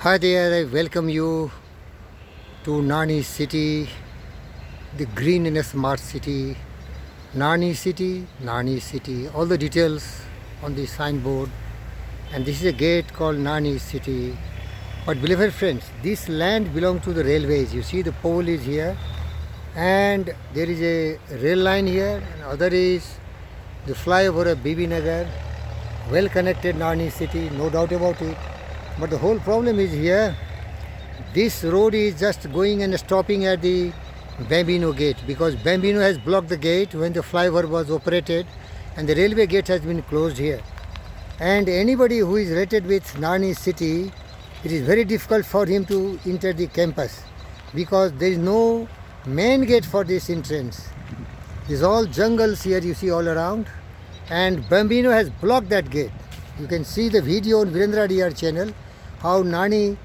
Hi there, I welcome you to Nani City, the green and smart city. Nani City, Nani City. All the details on the signboard. And this is a gate called Nani City. But beloved friends, this land belongs to the railways. You see the pole is here, and there is a rail line here, and other is the flyover of Bibi Nagar. Well connected Nani City, no doubt about it. But the whole problem is here. This road is just going and stopping at the Bambino gate because Bambino has blocked the gate when the flyover was operated, and the railway gate has been closed here. And anybody who is rated with Nani City, it is very difficult for him to enter the campus because there is no main gate for this entrance. There's all jungles here you see all around, and Bambino has blocked that gate. You can see the video on Virendra DR channel how Nani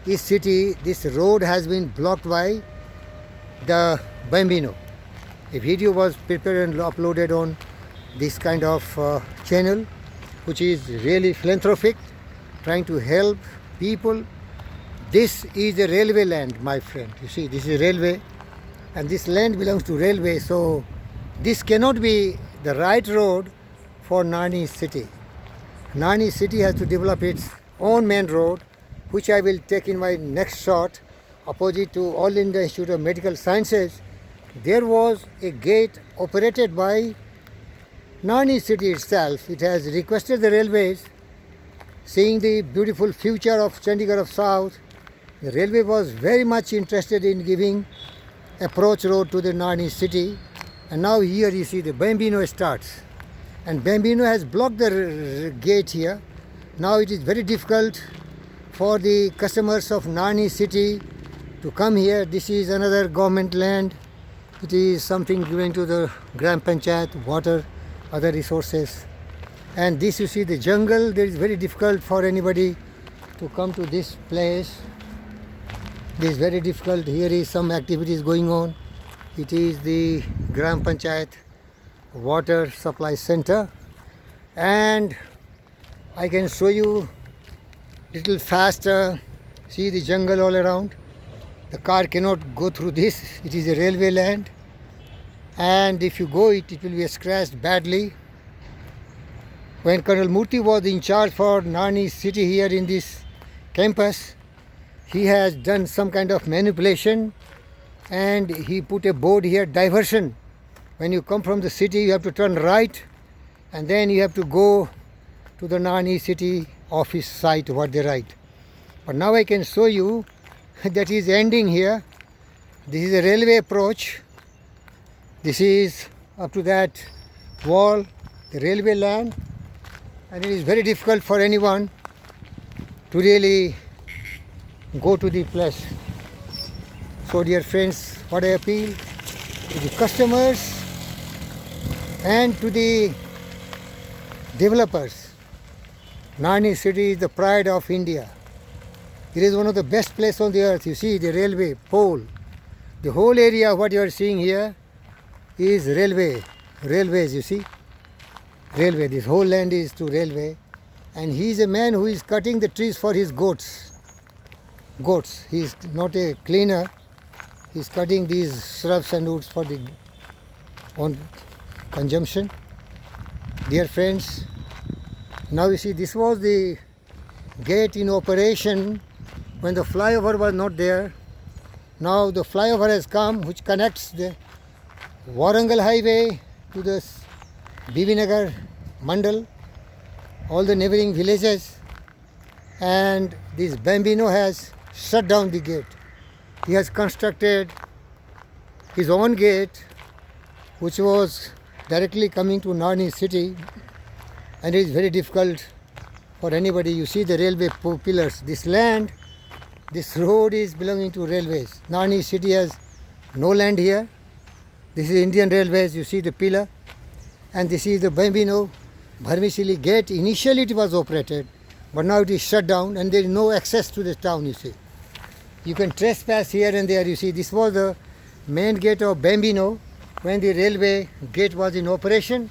is city, this road has been blocked by the Bambino. A video was prepared and uploaded on this kind of channel, which is really philanthropic, trying to help people. This is a railway land, my friend. You see, this is railway, and this land belongs to railway, so this cannot be the right road for Nani city. Nani city has to develop its own main road, which I will take in my next shot. Opposite to All India Institute of Medical Sciences, there was a gate operated by Nani city itself. It has requested the railways, seeing the beautiful future of Chandigarh of South. The railway was very much interested in giving approach road to the Nani city, and now here you see the Bambino starts, and Bambino has blocked the gate here. Now it is very difficult for the customers of Nani city to come here. This is another government land. It is something given to the Gram Panchayat, water, other resources. And this you see the jungle. There is very difficult for anybody to come to this place. This is very difficult. Here is some activities going on. It is the Gram Panchayat water supply center, and I can show you little faster. See the jungle all around. The car cannot go through this. It is a railway land, and if you go it will be scratched badly. When Colonel Murthy was in charge for Nani city here in this campus, he has done some kind of manipulation, and he put a board here, diversion. When you come from the city, you have to turn right, and then you have to go to the Nani city office site, what they write. But now I can show you that is ending here. This is a railway approach. This is up to that wall, the railway land, and it is very difficult for anyone to really go to the place. So dear friends, what I appeal to the customers and to the developers. Nani city is the pride of India. It is one of the best places on the earth. You see the railway pole. The whole area what you are seeing here is railways, you see. Railway, this whole land is to railway. And he is a man who is cutting the trees for his goats. He is not a cleaner. He is cutting these shrubs and woods for the own consumption. Dear friends, now you see this was the gate in operation when the flyover was not there. Now the flyover has come, which connects the Warangal highway to the Bibi Nagar Mandal, all the neighboring villages, and this Bambino has shut down the gate. He has constructed his own gate, which was directly coming to Nani city, and it is very difficult for anybody. You see the railway pillars. This land, this road is belonging to railways. Nani city has no land here. This is Indian Railways. You see the pillar, and this is the Bambino Bharmisili gate. Initially it was operated, but now it is shut down, and there is no access to the town. You see, you can trespass here and there. You see, this was the main gate of Bambino when the railway gate was in operation,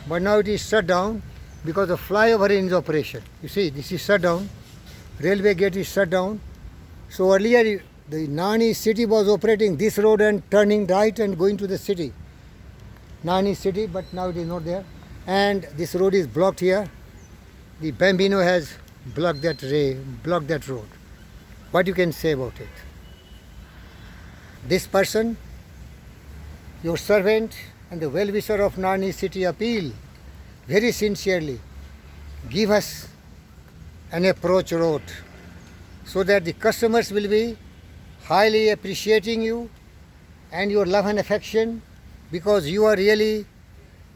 but now it is shut down because the flyover is in operation. You see, this is shut down. railway gate is shut down. So earlier the Nani city was operating this road and turning right and going to the city, Nani city, but now it is not there. And this road is blocked here. The Bambino has blocked that road. What you can say about it? This person, your servant and the well-wisher of Nani city, appeal very sincerely, give us an approach road so that the customers will be highly appreciating you and your love and affection, because you are really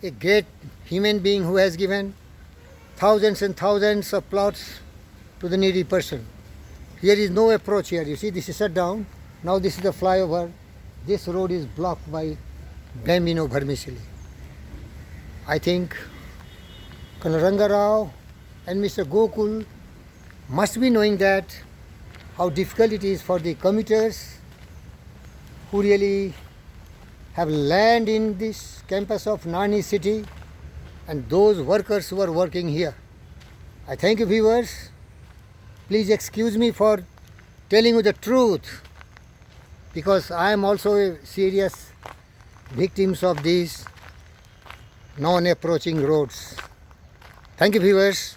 a great human being who has given thousands and thousands of plots to the needy person. Here is no approach here. You see, this is shut down. Now this is the flyover. This road is blocked by Bambino Vermicelli. I think Colonel Rangarao and Mr. Gokul must be knowing that how difficult it is for the commuters who really have land in this campus of Nani city and those workers who are working here. I thank you, viewers. Please excuse me for telling you the truth, because I am also a serious victims of these non-approaching roads. Thank you, viewers.